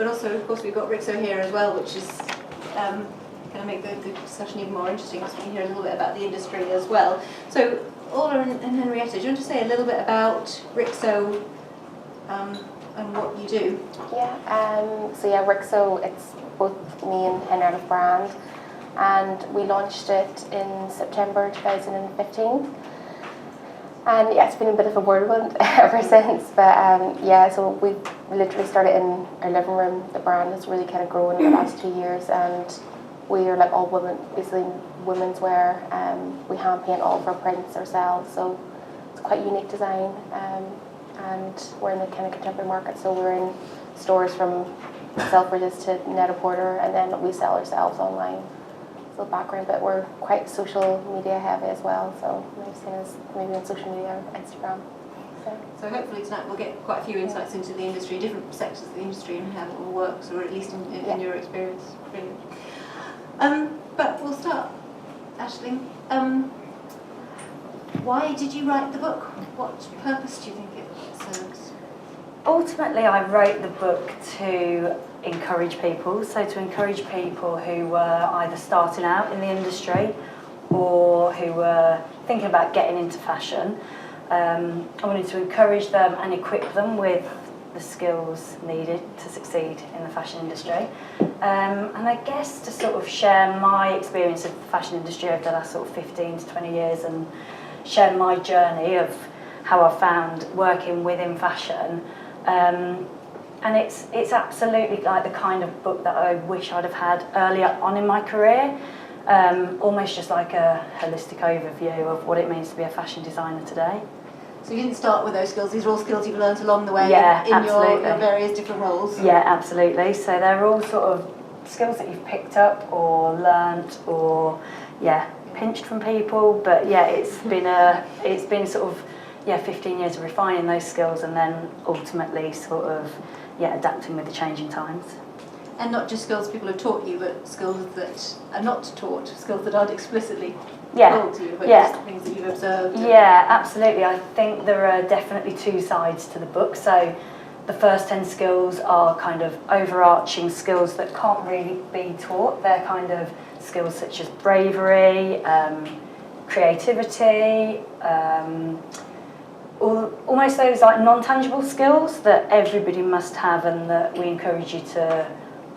but also, of course, we've got RIXO here as well, which is going to make the discussion even more interesting, because we can hear a little bit about the industry as well. So, Orlagh and Henrietta, do you want to say a little bit about RIXO and what you do? Yeah, so yeah, RIXO, it's both me and Henrietta's brand, and we launched it in September 2015. And yeah, it's been a bit of a whirlwind ever since, but yeah, so we literally started in our living room. The brand has really kind of grown in the last 2 years, and we are like all women, basically women's wear. We hand paint all of our prints ourselves, so it's quite a unique design. And we're in the kind of contemporary market, so we're in stores from Selfridges to Net-a-Porter, and then we sell ourselves online. So background, but we're quite social media heavy as well, so you've seen us maybe on social media, Instagram. So hopefully tonight we'll get quite a few insights into the industry, different sectors of the industry and how it all works, or at least in your experience. Brilliant. But we'll start, Aisling. Why did you write the book? What purpose do you think it serves? Ultimately, I wrote the book to encourage people, so to encourage people who were either starting out in the industry or who were thinking about getting into fashion. I wanted to encourage them and equip them with the skills needed to succeed in the fashion industry. And I guess to sort of share my experience of the fashion industry over the last sort of 15 to 20 years and share my journey of how I found working within fashion. And it's absolutely like the kind of book that I wish I'd have had earlier on in my career, almost just like a holistic overview of what it means to be a fashion designer today. So you didn't start with those skills, these are all skills you've learned along the way in your various different roles? Yeah, absolutely. So they're all sort of skills that you've picked up or learnt or, pinched from people. But yeah, it's been sort of 15 years of refining those skills and then ultimately sort of adapting with the changing times. And not just skills people have taught you, but skills that are not taught, skills that aren't explicitly told to you, but just things that you've observed. Yeah, absolutely. I think there are definitely two sides to the book. So the first 10 skills are kind of overarching skills that can't really be taught. They're kind of skills such as bravery, creativity, almost those like non-tangible skills that everybody must have and that we encourage you to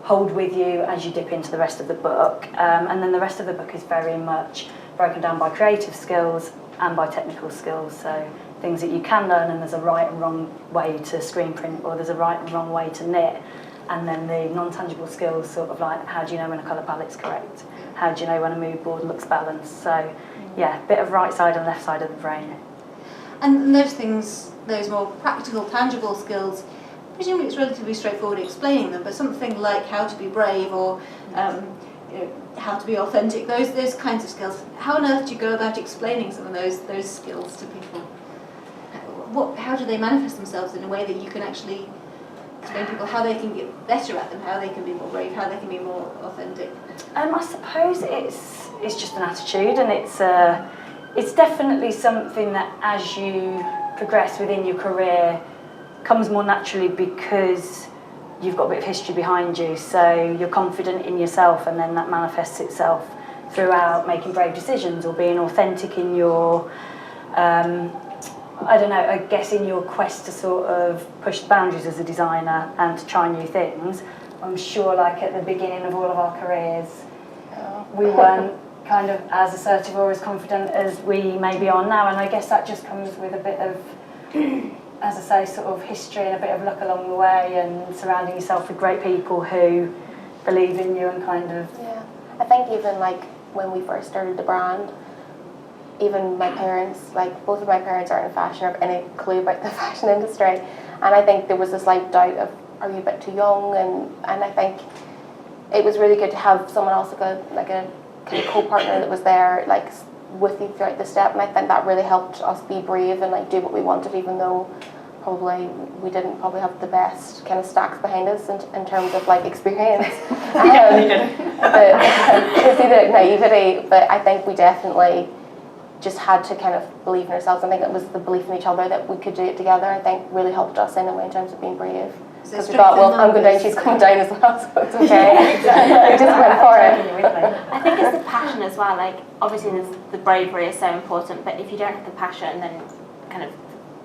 hold with you as you dip into the rest of the book. And then the rest of the book is very much broken down by creative skills and by technical skills. So things that you can learn, and there's a right and wrong way to screen print, or there's a right and wrong way to knit. And then the non-tangible skills, sort of like, how do you know when a colour palette's correct? How do you know when a mood board looks balanced? So bit of right side and left side of the brain. And those things, those more practical, tangible skills, presumably it's relatively straightforward explaining them, but something like how to be brave or how to be authentic, those kinds of skills, how on earth do you go about explaining some of those skills to people? How do they manifest themselves in a way that you can actually explain to people how they can get better at them, how they can be more brave, how they can be more authentic? I suppose it's just an attitude, and it's definitely something that as you progress within your career comes more naturally because you've got a bit of history behind you, so you're confident in yourself, and then that manifests itself throughout making brave decisions or being authentic in your I guess in your quest to sort of push the boundaries as a designer and to try new things. I'm sure like at the beginning of all of our careers we weren't kind of as assertive or as confident as we maybe are now, and I guess that just comes with a bit of, as I say, sort of history and a bit of luck along the way, and surrounding yourself with great people who believe in you and kind of... Yeah, I think even like when we first started the brand, even my parents, like both of my parents aren't in fashion or have any clue about the fashion industry, and I think there was this like doubt of, are you a bit too young, and I think it was really good to have someone else like a kind of co-partner that was there like with you throughout the step, and I think that really helped us be brave and like do what we wanted, even though probably we didn't probably have the best kind of stacks behind us in terms of like experience. To see the naivety, but I think we definitely just had to kind of believe in ourselves. I think it was the belief in each other that we could do it together, I think really helped us in a way in terms of being brave. Because we thought, well, if I'm going down, she's coming down as well, so it's okay. We just went for it. I think it's the passion as well. Like, obviously, the bravery is so important, but if you don't have the passion, then kind of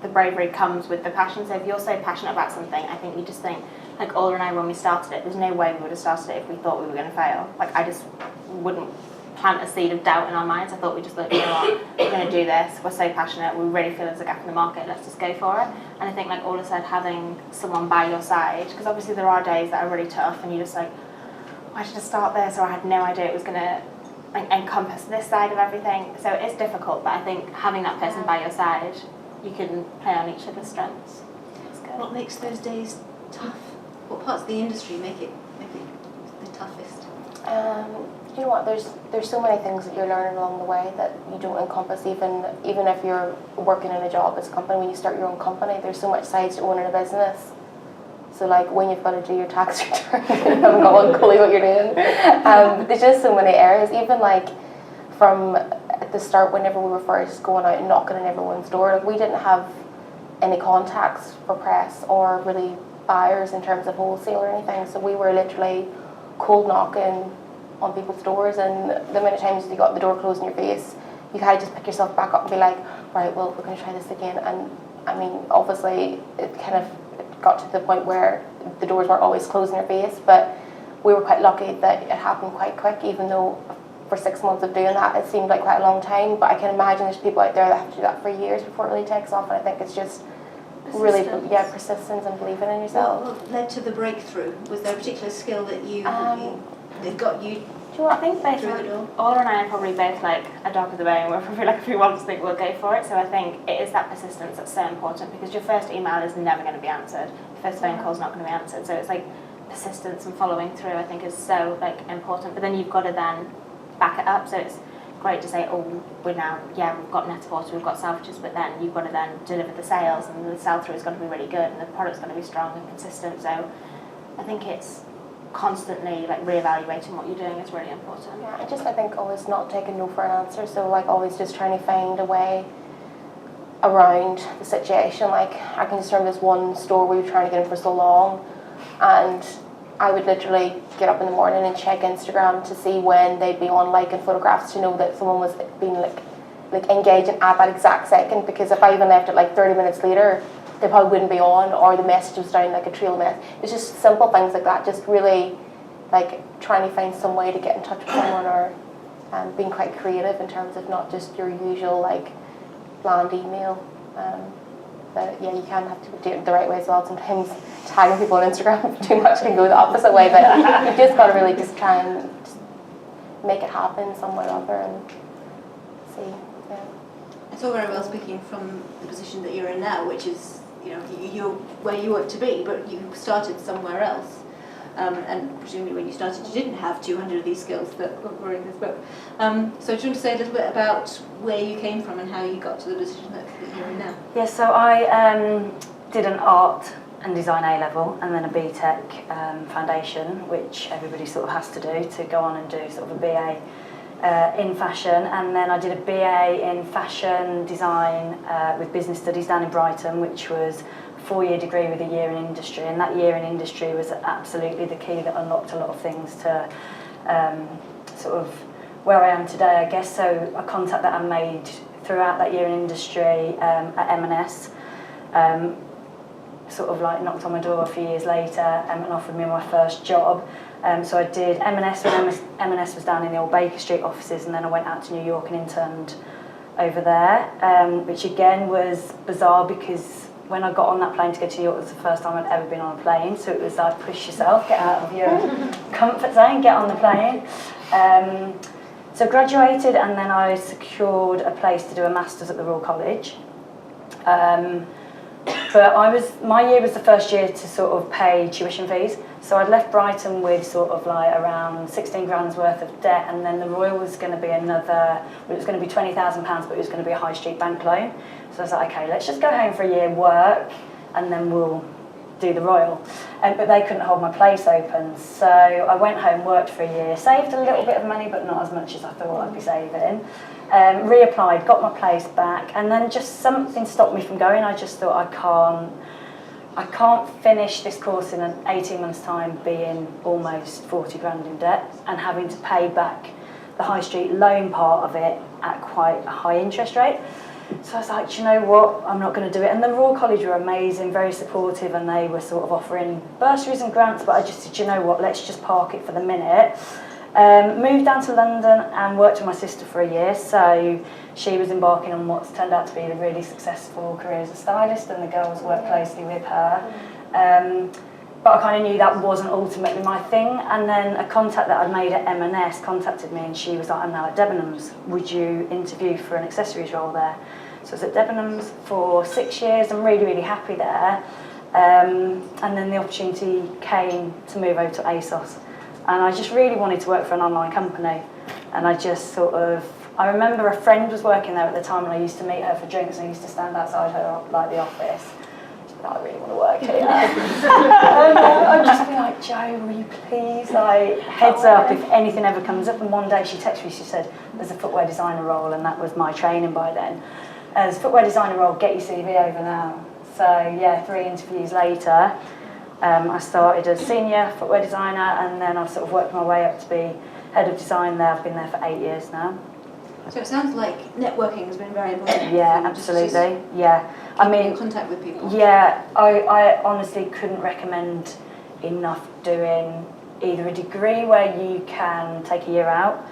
the bravery comes with the passion. So if you're so passionate about something, I think you just think, like Orlagh and I, when we started it, there's no way we would have started it if we thought we were going to fail. Like, I just wouldn't plant a seed of doubt in our minds. I thought we just thought, you know what, we're going to do this, we're so passionate, we really feel there's a gap in the market, let's just go for it. And I think, like Orlagh said, having someone by your side, because obviously there are days that are really tough and you're just like, why did I start this, or I had no idea it was going to encompass this side of everything. So it's difficult, but I think having that person by your side, you can play on each other's strengths. It's good. What makes those days tough? What parts of the industry make it the toughest? You know what? There's so many things that you're learning along the way that you don't encompass even if you're working in a job as a company. When you start your own company, there's so much sides to owning a business. So like when you've got to do your tax return, you haven't got one clue what you're doing. There's just so many areas. Even like from at the start, whenever we were first going out and knocking on everyone's door, like we didn't have any contacts for press or really buyers in terms of wholesale or anything. So we were literally cold knocking on people's doors, and the many times you got the door closed in your face, you had to just pick yourself back up and be like, right, well, we're going to try this again. And I mean, obviously, it kind of got to the point where the doors weren't always closed in your face, but we were quite lucky that it happened quite quick, even though for 6 months of doing that, it seemed like quite a long time. But I can imagine there's people out there that have to do that for years before it really takes off, and I think it's just really, persistence and believing in yourself. What led to the breakthrough? Was there a particular skill that that got you? I think both Orlagh and I are probably both like a dog of the bone. We're probably like, if we want to think, we'll go for it. So I think it is that persistence that's so important, because your first email is never going to be answered. The first phone call is not going to be answered. So it's like persistence and following through, I think, is so like important. But then you've got to then back it up. So it's great to say, oh, we've got net-a-porter, we've got salvages, but then you've got to then deliver the sales, and the sell-through is going to be really good, and the product's going to be strong and consistent. So I think it's constantly like reevaluating what you're doing is really important. Yeah, I think always not taking no for an answer. So like always just trying to find a way around the situation. Like I can just remember this one store we were trying to get in for so long, and I would literally get up in the morning and check Instagram to see when they'd be on liking photographs to know that someone was being like engaging at that exact second, because if I even left it like 30 minutes later, they probably wouldn't be on, or the message was down like a trail of mess. It's just simple things like that, just really like trying to find some way to get in touch with someone, or being quite creative in terms of not just your usual like bland email. But yeah, you can have to do it the right way as well. Sometimes tagging people on Instagram too much can go the opposite way, but you've just got to really just try and just make it happen some way or other and see. Yeah. It's all very well speaking from the position that you're in now, which is, you know, you're where you want to be, but you started somewhere else. And presumably when you started you didn't have 200 of these skills that were in this book. So do you want to say a little bit about where you came from and how you got to the position that you're in now? Yeah, so I did an art and design A-level and then a BTEC foundation, which everybody sort of has to do to go on and do sort of a BA in fashion. And then I did a BA in fashion design with business studies down in Brighton, which was a 4-year degree with a year in industry, and that year in industry was absolutely the key that unlocked a lot of things to sort of where I am today, I guess. So a contact that I made throughout that year in industry at M&S sort of like knocked on my door a few years later and offered me my first job. So I did M&S when M&S was down in the old Baker Street offices, and then I went out to New York and interned over there, which again was bizarre because when I got on that plane to go to New York, it was the first time I'd ever been on a plane, so it was like, push yourself, get out of your comfort zone, get on the plane. So graduated, and then I secured a place to do a master's at the Royal College. But my year was the first year to sort of pay tuition fees, so I'd left Brighton with sort of like around 16 grand's worth of debt, and then the Royal was going to be it was going to be £20,000, but it was going to be a high street bank loan. So I was like, okay, let's just go home for a year, work, and then we'll do the Royal. But they couldn't hold my place open, so I went home, worked for a year, saved a little bit of money, but not as much as I thought I'd be saving. Reapplied, got my place back, and then just something stopped me from going. I just thought, I can't finish this course in 18 months' time being almost 40 grand in debt and having to pay back the high street loan part of it at quite a high interest rate. So I was like, do you know what, I'm not going to do it. And the Royal College were amazing, very supportive, and they were sort of offering bursaries and grants, but I just said, do you know what, let's just park it for the minute. Moved down to London and worked with my sister for a year, so she was embarking on what's turned out to be a really successful career as a stylist, and the girls worked closely with her. But I kind of knew that wasn't ultimately my thing, and then a contact that I'd made at M&S contacted me, and she was like, I'm now at Debenhams, would you interview for an accessories role there? So I was at Debenhams for 6 years, I'm really, really happy there. And then the opportunity came to move over to ASOS. And I just really wanted to work for an online company. And I just sort of, I remember a friend was working there at the time, and I used to meet her for drinks, and I used to stand outside her, like, the office. I really want to work here. And I'd just be like, Jo, will you please, like, heads up if anything ever comes up. And one day she texted me, she said, there's a footwear designer role, and that was my training by then. As footwear designer role, get your CV over now. So yeah, 3 interviews later, I started as senior footwear designer, and then I've sort of worked my way up to be head of design there. I've been there for 8 years now. So it sounds like networking has been very important. Yeah, absolutely. Yeah, I mean, in contact with people. Yeah, I honestly couldn't recommend enough doing either a degree where you can take a year out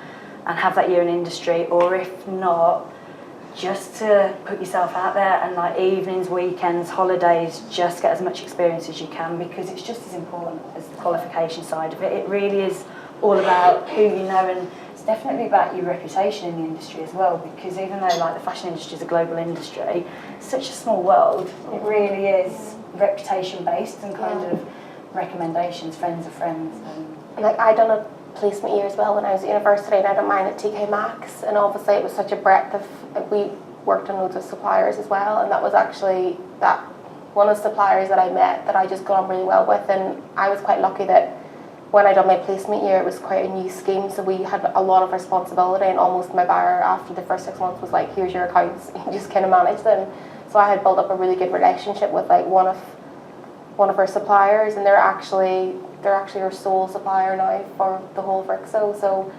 and have that year in industry, or if not, just to put yourself out there and, like, evenings, weekends, holidays, just get as much experience as you can, because it's just as important as the qualification side of it. It really is all about who you know, and it's definitely about your reputation in the industry as well, because even though, like, the fashion industry is a global industry, it's such a small world. It really is reputation based and kind of recommendations, friends of friends. And like, I done a placement year as well when I was at university, and I done mine at TK Maxx, and obviously it was such a breadth of, we worked on loads of suppliers as well, and that was actually that one of the suppliers that I met that I just got on really well with. And I was quite lucky that when I done my placement year, it was quite a new scheme, so we had a lot of responsibility, and almost my buyer after the first 6 months was like, here's your accounts, you just kind of manage them. So I had built up a really good relationship with, like, one of our suppliers, and they're actually our sole supplier now for the whole of RIXO. So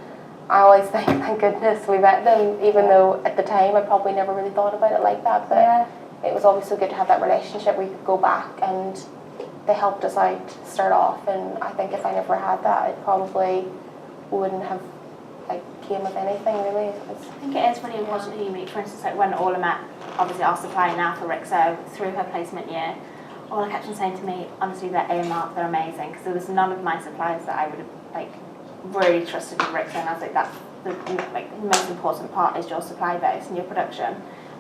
I always think, thank goodness we met them, even though at the time I probably never really thought about it like that, but it was always so good to have that relationship where you could go back, and they helped us out to start off. And I think if I never had that, it probably wouldn't have, like, came of anything really. I think it is really important who you meet. For instance, like when Orlagh met, obviously our supplier now for RIXO, through her placement year, Orlagh kept on saying to me, honestly, they're A-mark, they're amazing, because there was none of my suppliers that I would have, like, really trusted with RIXO, and I was like, that's the most important part is your supply base and your production.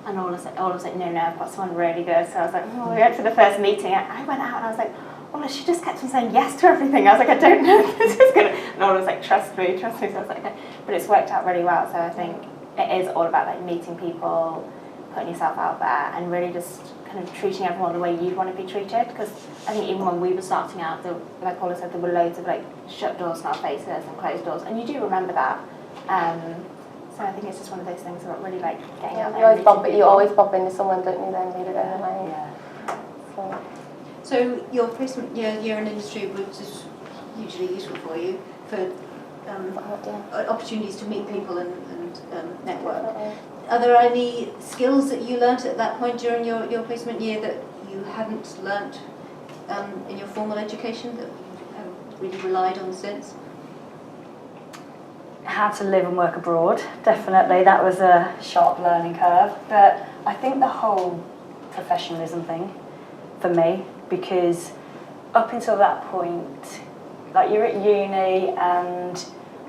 And Orlagh's like, no, I've got someone really good. So I was like, we went to the first meeting, and I went out and I was like, Orlagh, she just kept on saying yes to everything. I was like, I don't know if this is going to... And Orlagh was like, trust me. So I was like, okay. But it's worked out really well. So I think it is all about, like, meeting people, putting yourself out there, and really just kind of treating everyone the way you'd want to be treated. Because I think even when we were starting out, like Orlagh said, there were loads of, like, shut doors in our faces and closed doors. And you do remember that. So I think it's just one of those things about really, like, getting out there. You always bump into someone, don't you, then later down the line. Yeah. So your placement year in industry was hugely useful for you for opportunities to meet people and network. Are there any skills that you learnt at that point during your placement year that you hadn't learnt in your formal education that you haven't really relied on since? How to live and work abroad, definitely. That was a sharp learning curve. But I think the whole professionalism thing for me, because up until that point, like, you're at uni and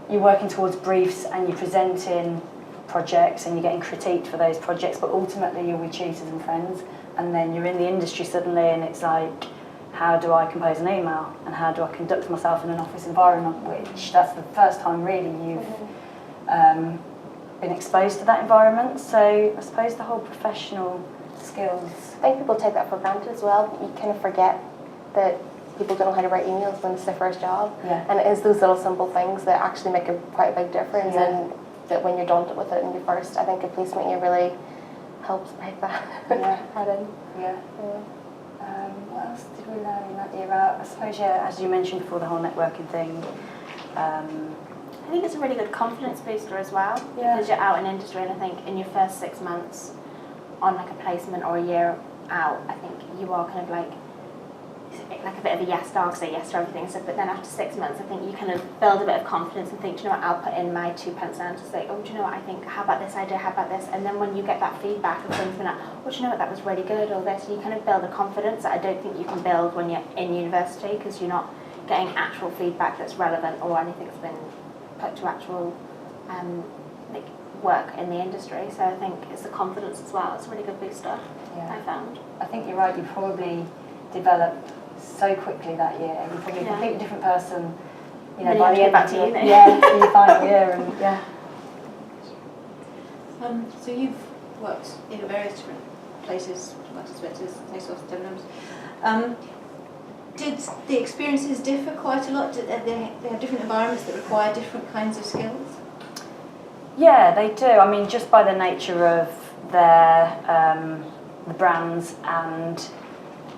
you're working towards briefs and you're presenting projects and you're getting critiqued for those projects, but ultimately you're with tutors and friends, and then you're in the industry suddenly, and it's like, how do I compose an email and how do I conduct myself in an office environment, which that's the first time really you've been exposed to that environment. So I suppose the whole professional skills. I think people take that for granted as well. You kind of forget that people don't know how to write emails when it's their first job. Yeah. And it is those little simple things that actually make quite a big difference, and that when you're daunted with it in your first, I think a placement year really helps break that. Yeah. That in. Yeah. What else did we learn in that year out? I suppose, yeah, as you mentioned before, the whole networking thing. I think it's a really good confidence booster as well, Yeah. because you're out in industry, and I think in your first 6 months on like a placement or a year out, I think you are kind of like a bit of a yes dog, say yes to everything. So, but then after 6 months, I think you kind of build a bit of confidence and think, do you know what, I'll put in my 2 pence down to say, oh, do you know what, I think, how about this idea, how about this? And then when you get that feedback of things, like, oh, do you know what, that was really good, or this, and you kind of build a confidence that I don't think you can build when you're in university, because you're not getting actual feedback that's relevant or anything that's been put to actual like work in the industry. So I think it's the confidence as well. It's a really good booster, I found. I think you're right, you probably developed so quickly that year. You're probably a completely different person, you know, by the end of your your final year, and So you've worked in various different places, Spencer's, ASOS, Debenhams. Did the experiences differ quite a lot? Did they have different environments that require different kinds of skills? Yeah, they do. I mean, just by the nature of their the brands and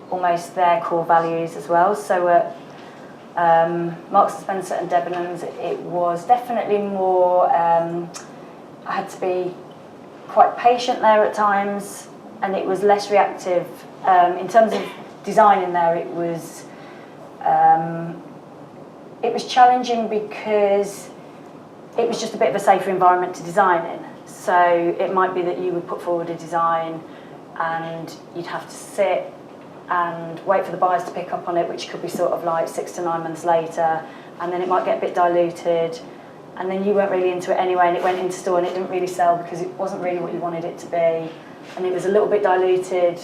almost their core values as well. So at Marks and Spencer and Debenhams, it was definitely more. I had to be quite patient there at times, and it was less reactive. In terms of designing there, it was challenging because it was just a bit of a safer environment to design in. So it might be that you would put forward a design and you'd have to sit and wait for the buyers to pick up on it, which could be sort of like 6 to 9 months later, and then it might get a bit diluted, and then you weren't really into it anyway, and it went into store and it didn't really sell because it wasn't really what you wanted it to be, and it was a little bit diluted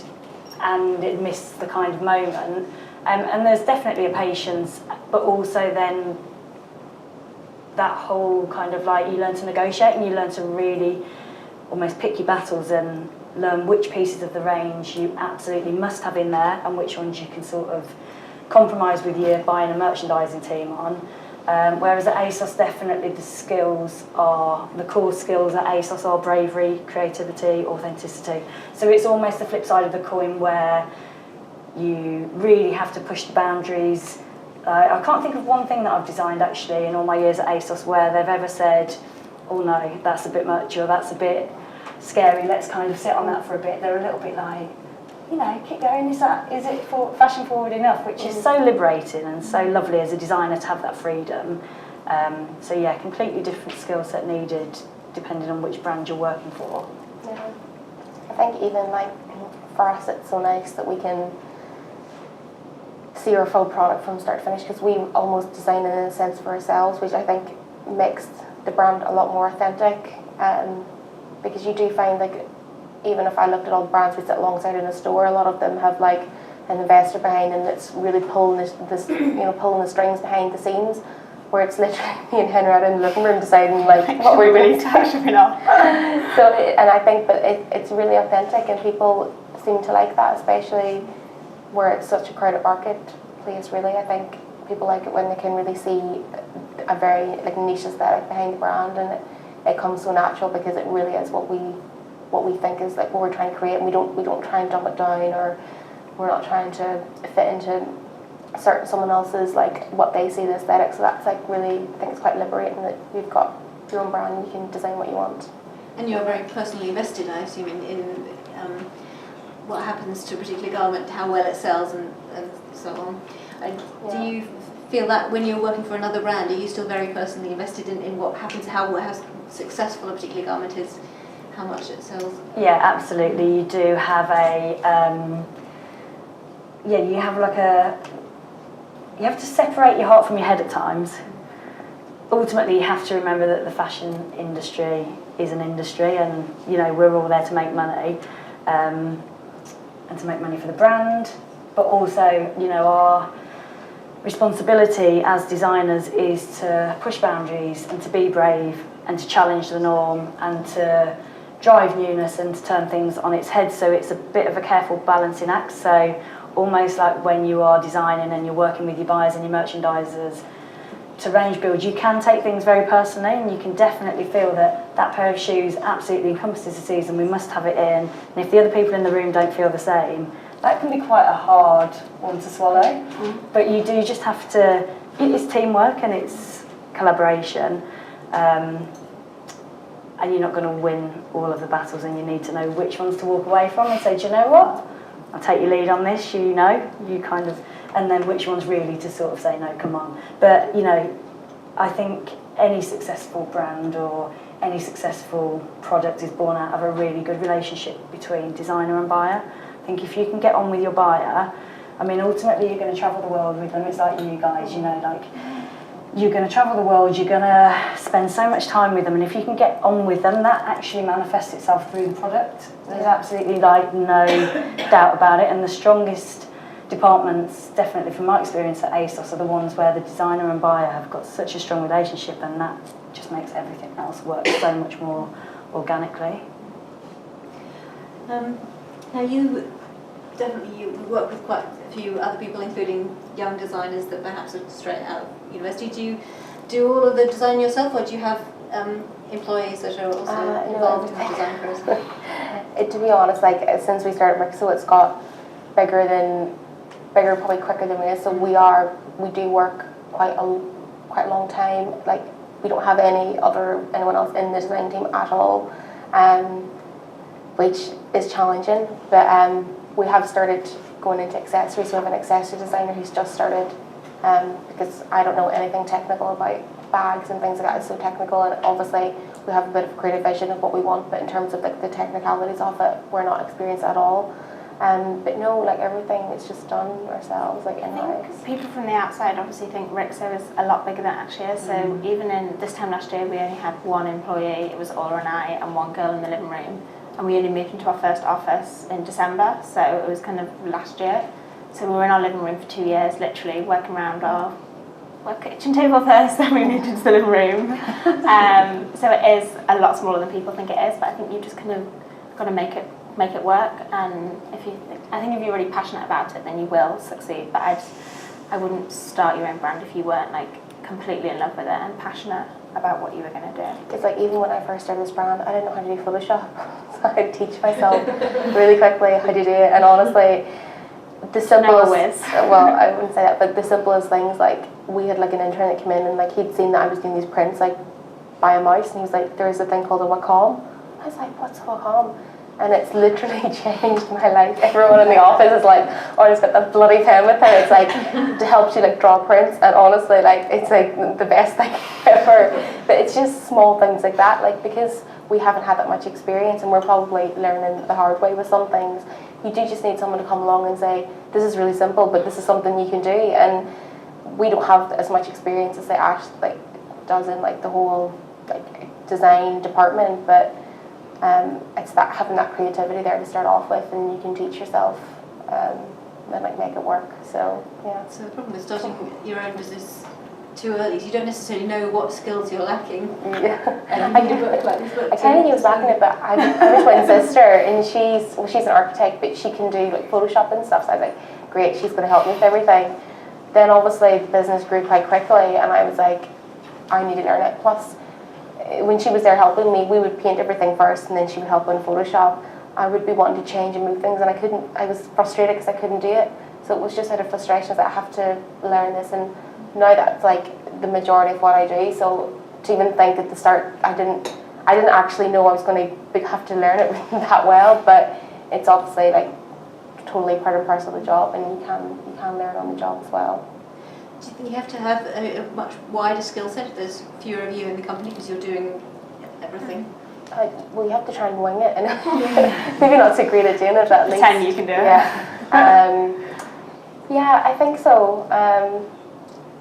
and it missed the kind of moment. And there's definitely a patience, but also then that whole kind of like, you learn to negotiate and you learn to really almost pick your battles and learn which pieces of the range you absolutely must have in there and which ones you can sort of compromise with your buying and merchandising team on. Whereas at ASOS, definitely the core skills at ASOS are bravery, creativity, authenticity. So it's almost the flip side of the coin where you really have to push the boundaries. I can't think of one thing that I've designed actually in all my years at ASOS where they've ever said, oh no, that's a bit much or that's a bit scary, let's kind of sit on that for a bit. They're a little bit like, you know, keep going, is it fashion forward enough? Which is so liberating and so lovely as a designer to have that freedom. So yeah, completely different skill set needed depending on which brand you're working for. Yeah. I think even like for us it's so nice that we can see our full product from start to finish, because we almost design it in a sense for ourselves, which I think makes the brand a lot more authentic. Because you do find, like, even if I looked at all the brands we sit alongside in a store, a lot of them have like an investor behind and it's really pulling pulling the strings behind the scenes, where it's literally me and Henrietta in the living room deciding like what we really do. So and I think that it's really authentic and people seem to like that, especially where it's such a crowded marketplace. Really, I think people like it when they can really see a very like niche aesthetic behind the brand, and it comes so natural because it really is what we think is like what we're trying to create, and we don't try and dumb it down, or we're not trying to fit into someone else's like what they see the aesthetic. So that's like really, I think it's quite liberating that you've got your own brand and you can design what you want. And you're very personally invested, I assume, in what happens to a particular garment, how well it sells, and so on. Do you feel that when you're working for another brand, are you still very personally invested in what happens, how successful a particular garment is, how much it sells? Yeah, absolutely. You do have you have to separate your heart from your head at times. Ultimately, you have to remember that the fashion industry is an industry, and you know we're all there to make money, and to make money for the brand. But also, you know, our responsibility as designers is to push boundaries and to be brave and to challenge the norm and to drive newness and to turn things on its head. So it's a bit of a careful balancing act. So almost like when you are designing and you're working with your buyers and your merchandisers to range build, you can take things very personally, and you can definitely feel that that pair of shoes absolutely encompasses the season, we must have it in, and if the other people in the room don't feel the same, that can be quite a hard one to swallow. But you do just have to, it's teamwork and it's collaboration. And you're not going to win all of the battles, and you need to know which ones to walk away from and say, do you know what? I'll take your lead on this, you kind of, and then which ones really to sort of say, no, come on. But, I think any successful brand or any successful product is born out of a really good relationship between designer and buyer. I think if you can get on with your buyer, I mean, ultimately you're going to travel the world with them. It's like you guys, you're going to travel the world, you're going to spend so much time with them, and if you can get on with them, that actually manifests itself through the product. There's absolutely no doubt about it, and the strongest departments, definitely from my experience at ASOS, are the ones where the designer and buyer have got such a strong relationship, and that just makes everything else work so much more organically. Now you work with quite a few other people, including young designers that perhaps are straight out of university. Do you do all of the design yourself, or do you have employees that are also involved in the design process? To be honest, since we started RIXO, it's got bigger, probably quicker than we is. So we do work quite a long time. We don't have anyone else in the design team at all, which is challenging. But we have started going into accessories. We have an accessory designer who's just started, because I don't know anything technical about bags and things like that. It's so technical, and obviously we have a bit of a creative vision of what we want, but in terms of the technicalities of it, we're not experienced at all. But no, everything is just done ourselves, in-house. People from the outside obviously think RIXO is a lot bigger than it actually is. So even in this time last year, we only had one employee. It was Orlagh and I and one girl in the living room. And we only moved into our first office in December, so it was kind of last year. So we were in our living room for 2 years, literally working around our kitchen table first, then we moved into the living room. So it is a lot smaller than people think it is, but I think you just kind of got to make it work. And I think if you're really passionate about it, then you will succeed. But I wouldn't start your own brand if you weren't completely in love with it and passionate about what you were going to do. It's even when I first started this brand, I didn't know how to do Photoshop. So I had to teach myself really quickly how to do it. And honestly, the simplest, well, I wouldn't say that, but the simplest things, we had an intern that came in, and he'd seen that I was doing these prints by a mouse, and he was like, there's a thing called a Wacom. I was like, what's a Wacom? And it's literally changed my life. Everyone in the office is like, oh, I just got that bloody pen with her. It's to help you draw prints, and honestly, it's the best thing ever. But it's just small things like that, because we haven't had that much experience, and we're probably learning the hard way with some things. You do just need someone to come along and say, this is really simple, but this is something you can do. And we don't have as much experience as say Ash does in the whole design department, but it's that having that creativity there to start off with, and you can teach yourself and make it work. So yeah. So the problem with starting your own business too early is you don't necessarily know what skills you're lacking. Yeah. I kind of knew I was lacking it, but I have a twin sister, and she's an architect, but she can do Photoshop and stuff. So I was like, great, she's going to help me with everything. Then obviously the business grew quite quickly, and I was like, I need to learn it. Plus, when she was there helping me, we would paint everything first, and then she would help in Photoshop. I would be wanting to change and move things, and I was frustrated because I couldn't do it. So it was just out of frustration that I have to learn this, and now that's the majority of what I do. So to even think at the start, I didn't actually know I was going to have to learn it that well, but it's obviously totally part and parcel of the job, and you can learn on the job as well. Do you think you have to have a much wider skill set if there's fewer of you in the company because you're doing everything? Well, you have to try and wing it, and maybe not so great at doing it, at least. Pretend you can do it. Yeah. Yeah, I think so.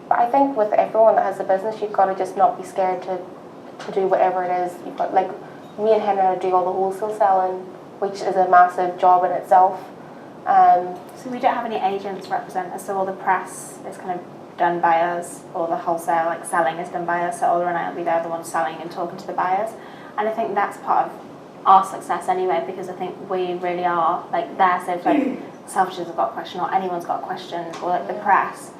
But I think with everyone that has a business, you've got to just not be scared to do whatever it is. You've got me and Henrietta do all the wholesale selling, which is a massive job in itself. So we don't have any agents represent us, so all the press is kind of done by us, all the wholesale selling is done by us, so Orlagh and I will be there, the ones selling and talking to the buyers. And I think that's part of our success anyway, because I think we really are there, so if Selfridges have got a question, or anyone's got a question, or the press,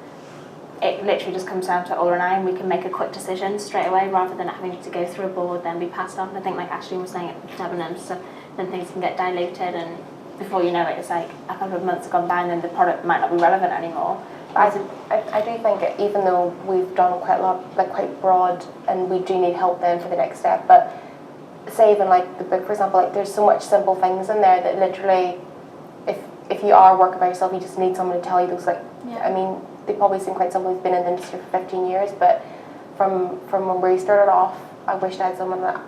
it literally just comes down to Orlagh and I, and we can make a quick decision straight away rather than having to go through a board, then be passed on. I think Ashley was saying at Debenhams, so then things can get diluted, and before you know it, it's like a couple of months have gone by and then the product might not be relevant anymore. I do think even though we've done quite a lot, like quite broad, and we do need help then for the next step, but say even like the book, for example, like there's so much simple things in there that literally, if you are working by yourself, you just need someone to tell you those, like, I mean, they probably seem quite simple. We've been in the industry for 15 years, but from when we started off, I wish I had someone that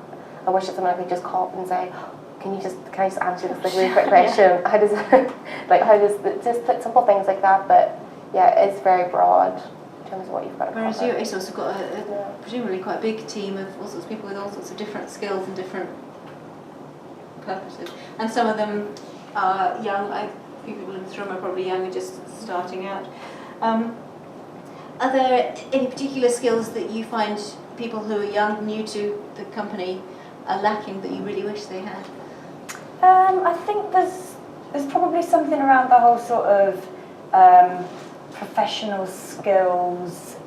I could just call up and say, can I just answer this like really quick question? How does just simple things like that, but yeah, it's very broad in terms of what you've got to cover. Whereas you at ASOS have got a presumably quite a big team of all sorts of people with all sorts of different skills and different purposes. And some of them are young. A few people in this room are probably young and just starting out. Are there any particular skills that you find people who are young, new to the company, are lacking that you really wish they had? I think there's probably something around the whole sort of professional skills,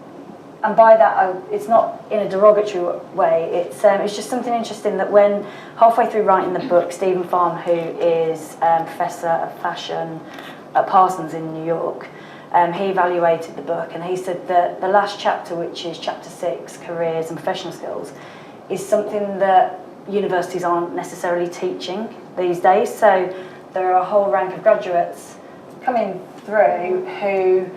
and by that it's not in a derogatory way. It's just something interesting that when halfway through writing the book, Stephen Farm, who is Professor of Fashion at Parsons in New York, he evaluated the book and he said that the last chapter, which is chapter 6, careers and professional skills, is something that universities aren't necessarily teaching these days. So there are a whole rank of graduates coming through who,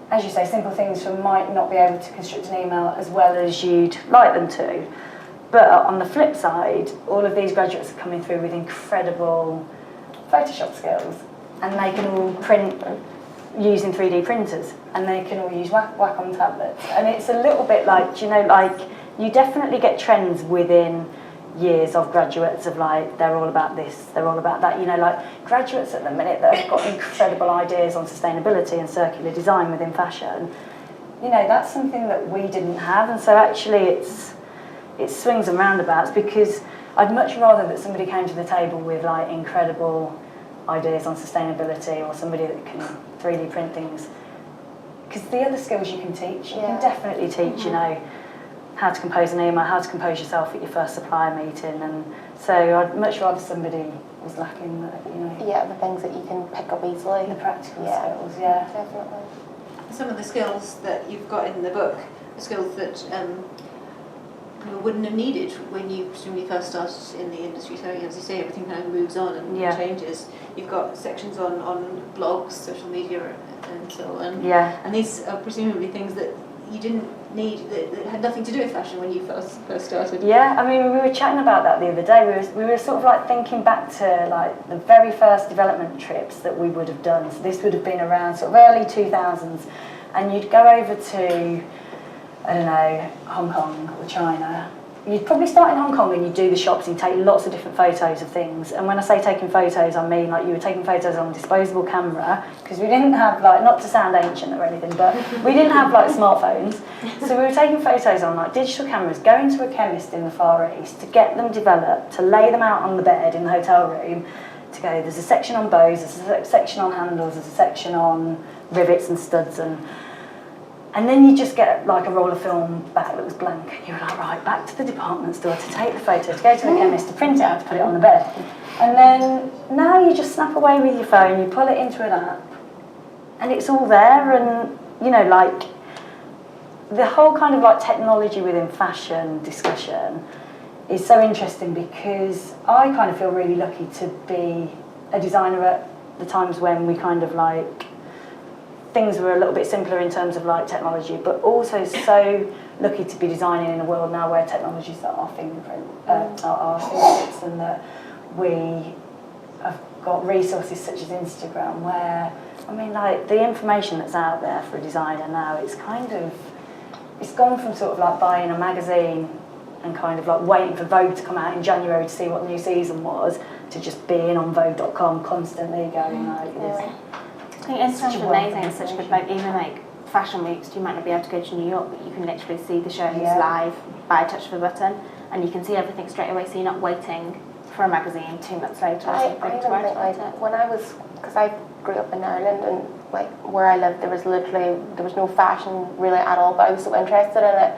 as you say, simple things from might not be able to construct an email as well as you'd like them to. But on the flip side, all of these graduates are coming through with incredible Photoshop skills, and they can all print using 3D printers, and they can all use Wacom tablets. And it's a little bit like, you definitely get trends within years of graduates of like, they're all about this, they're all about that. Like graduates at the minute that have got incredible ideas on sustainability and circular design within fashion, that's something that we didn't have. And so actually it swings and roundabouts, because I'd much rather that somebody came to the table with like incredible ideas on sustainability, or somebody that can 3D print things, because the other skills you can teach. You can definitely teach, how to compose an email, how to compose yourself at your first supplier meeting, and so I'd much rather somebody was lacking that, Yeah, the things that you can pick up easily. The practical skills, Definitely. Some of the skills that you've got in the book are skills that people wouldn't have needed when you presumably first started in the industry. So as you say, everything kind of moves on and changes. You've got sections on blogs, social media, and so on. Yeah. And these are presumably things that you didn't need, that had nothing to do with fashion when you first started. Yeah, I mean, we were chatting about that the other day. We were sort of like thinking back to like the very first development trips that we would have done. So this would have been around sort of early 2000s, and you'd go over to, I don't know, Hong Kong or China. You'd probably start in Hong Kong and you'd do the shops and take lots of different photos of things. And when I say taking photos, I mean like you were taking photos on a disposable camera, because we didn't have like, not to sound ancient or anything, but we didn't have like smartphones. So we were taking photos on like digital cameras, going to a chemist in the Far East to get them developed, to lay them out on the bed in the hotel room, to go, there's a section on bows, there's a section on handles, there's a section on rivets and studs, and then you just get like a roll of film back that was blank, and you were like, right, back to the department store to take the photo, to go to the chemist, to print it out, to put it on the bed. And then now you just snap away with your phone, you pull it into an app, and it's all there. And like the whole kind of like technology within fashion discussion is so interesting, because I kind of feel really lucky to be a designer at the times when we kind of like, things were a little bit simpler in terms of like technology, but also so lucky to be designing in a world now where technologies are our fingerprint, our fingertips, and that we have got resources such as Instagram, where, I mean, like the information that's out there for a designer now, it's gone from sort of like buying a magazine and kind of like waiting for Vogue to come out in January to see what the new season was, to just being on Vogue.com constantly going like this. I think Instagram's amazing. It's such a good, like, even like fashion weeks, you might not be able to go to New York, but you can literally see the shows live by a touch of a button, and you can see everything straight away, so you're not waiting for a magazine 2 months later or something to write about it. When I was, because I grew up in Ireland, and like where I lived, there was no fashion really at all, but I was so interested in it.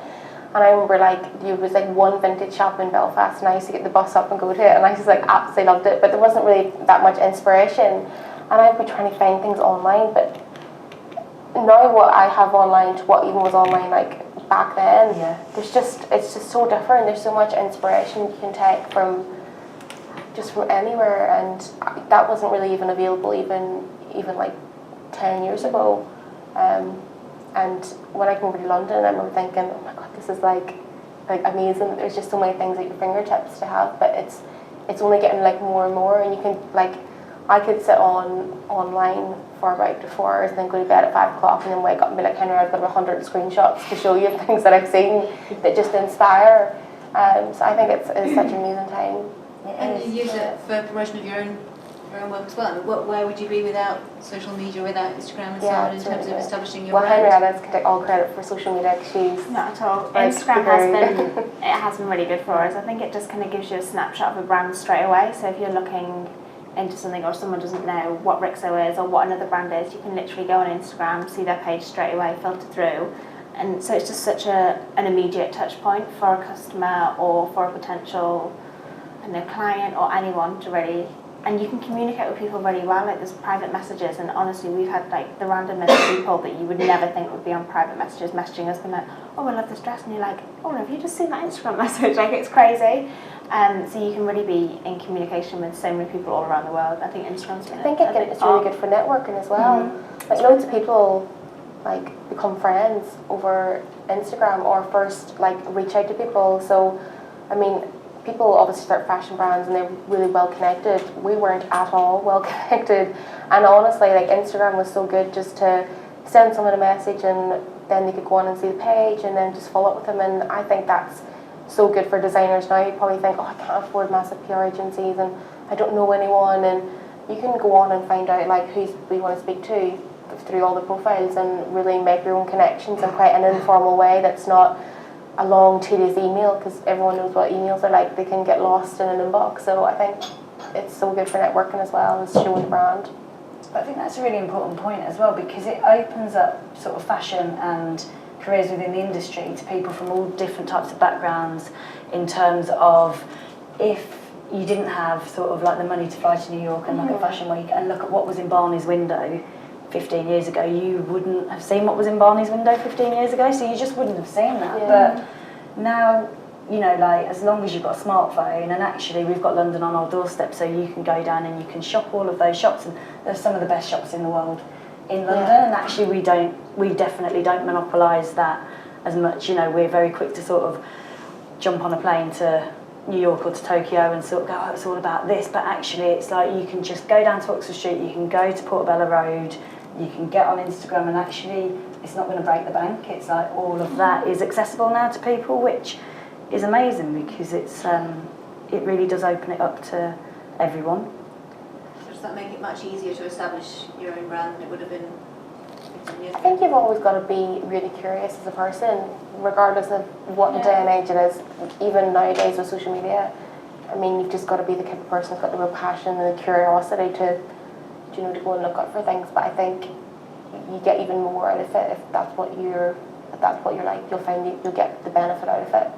And I remember like there was like one vintage shop in Belfast, and I used to get the bus up and go to it, and I just like absolutely loved it. But there wasn't really that much inspiration, and I'd be trying to find things online. But now what I have online to what even was online like back then, it's just so different. There's so much inspiration you can take from anywhere, and that wasn't really even available even like 10 years ago. And when I came over to London, I remember thinking, oh my god, this is like amazing. There's just so many things at your fingertips to have, but it's only getting like more and more, and you can like, I could sit online for about 4 hours and then go to bed at 5 o'clock and then wake up and be like, Henry, I've got 100 screenshots to show you things that I've seen that just inspire. So I think it's such an amazing time. And you use it for promotion of your own work as well. Where would you be without social media, without Instagram and so on, in terms of establishing your brand? Well, Henrietta can take all credit for social media because she's... Not at all. Instagram has been really good for us. I think it just kind of gives you a snapshot of a brand straight away. So if you're looking into something or someone doesn't know what RIXO is or what another brand is, you can literally go on Instagram, see their page straight away, filter through. And so it's just such an immediate touch point for a customer or for a potential client or anyone to really, and you can communicate with people really well. Like there's private messages, and honestly we've had like the randomest people that you would never think would be on private messages messaging us, being like, oh, I love this dress, and you're like, oh, have you just seen that Instagram message? Like it's crazy. So you can really be in communication with so many people all around the world. I think Instagram's been it's really good for networking as well. Mm-hmm. Like loads of people like become friends over Instagram or first like reach out to people. So I mean, people obviously start fashion brands and they're really well connected. We weren't at all well connected, and honestly like Instagram was so good just to send someone a message and then they could go on and see the page and then just follow up with them. And I think that's so good for designers now. You probably think, oh, I can't afford massive PR agencies and I don't know anyone, and you can go on and find out like who we want to speak to through all the profiles and really make your own connections in quite an informal way that's not a long tedious email, because everyone knows what emails are like. They can get lost in an inbox. So I think it's so good for networking as well as showing the brand. I think that's a really important point as well, because it opens up sort of fashion and careers within the industry to people from all different types of backgrounds, in terms of if you didn't have sort of like the money to fly to New York and look at Fashion Week and look at what was in Barney's window 15 years ago, you wouldn't have seen what was in Barney's window 15 years ago, so you just wouldn't have seen that. But now, you know, like as long as you've got a smartphone, and actually we've got London on our doorstep, so you can go down and you can shop all of those shops, and there's some of the best shops in the world in London, and actually we definitely don't monopolise that as much. You know, we're very quick to sort of jump on a plane to New York or to Tokyo and sort of go, oh, it's all about this, but actually it's like you can just go down to Oxford Street, you can go to Portobello Road, you can get on Instagram, and actually it's not going to break the bank. It's like all of that is accessible now to people, which is amazing, because it's it really does open it up to everyone. So does that make it much easier to establish your own brand than it would have been 15 years ago? I think you've always got to be really curious as a person, regardless of what day and age it is. Even nowadays with social media, I mean, you've just got to be the kind of person who's got the real passion and the curiosity to, you know, to go and look up for things. But I think you get even more out of it if that's what you're like. You'll find you'll get the benefit out of it.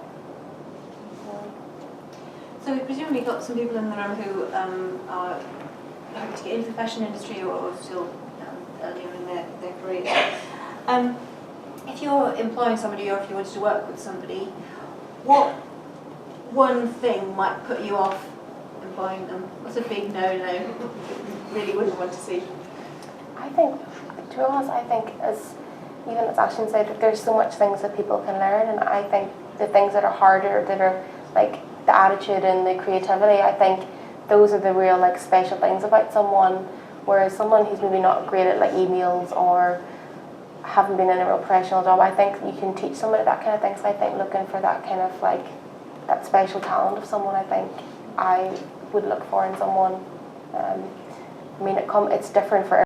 So we've presumably got some people in the room who are hoping to get into the fashion industry or still earlier in their careers. If you're employing somebody, or if you wanted to work with somebody, what one thing might put you off employing them? What's a big no-no you really wouldn't want to see? I think, to be honest, as Ashton said, that there's so much things that people can learn, and I think the things that are harder, that are like the attitude and the creativity, I think those are the real like special things about someone. Whereas someone who's maybe not great at like emails or haven't been in a real professional job, I think you can teach somebody that kind of thing. So I think looking for that kind of like that special talent of someone, I think I would look for in someone. I mean, it's different for